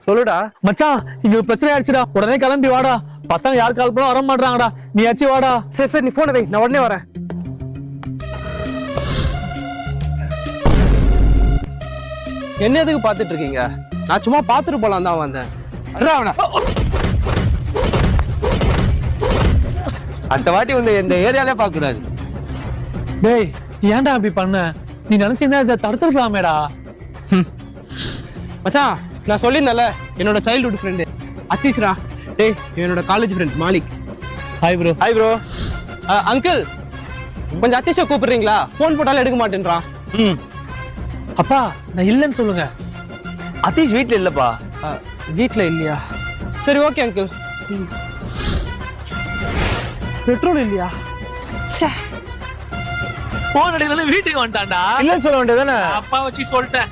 சொல்லுடா. மச்சான் இங்க ஒரு பிரச்சனை ஆயிடுச்சுடா, உடனே கிளம்பி வாடா. பசங்க யார் கால் பண்ணா வர மாட்டாங்கடா, நீ ஆச்சு வாடா. சரி சரி, நீ போனை வை, நான் உடனே வரேன். என்ன எதுக்கு பாத்துட்டு இருக்கீங்க? நான் சும்மா பாத்துட்டு போலாம் தான் வந்தேன். அடுத்த வாட்டி வந்து இந்த ஏரியாலே பார்க்க கூடாது. டேய் ஏன்டா அப்படி பண்ண? நீ நினைச்சீங்கன்னா இதை தடுத்துருக்கலாமேடா. மச்சான் நான் சொல்லியிருந்தேன்ல, என்னோட சைல்ட்ஹுட் ஃப்ரெண்டு அத்தீஷ்ரா. டேய் என்னோட college friend Malik. Hi bro. Hi bro. Uncle கொஞ்சம் அத்தீஷை கூப்பிடுறீங்களா? ஃபோன் போட்டாலும் எடுக்க மாட்டேன்றான். அப்பா நான் இல்லைன்னு சொல்லுங்க. அத்தீஷ் வீட்டுல இல்லப்பா. வீட்ல இல்லையா? சரி ஓகே அங்கிள். பெட்ரோல் இல்லையா? போன் அடிக்கல வீட்டுக்கு வந்துட்டான்டா. இல்லன்னு சொல்ல வேண்டியதானே? அப்பா வச்சு சொல்லிட்டேன்.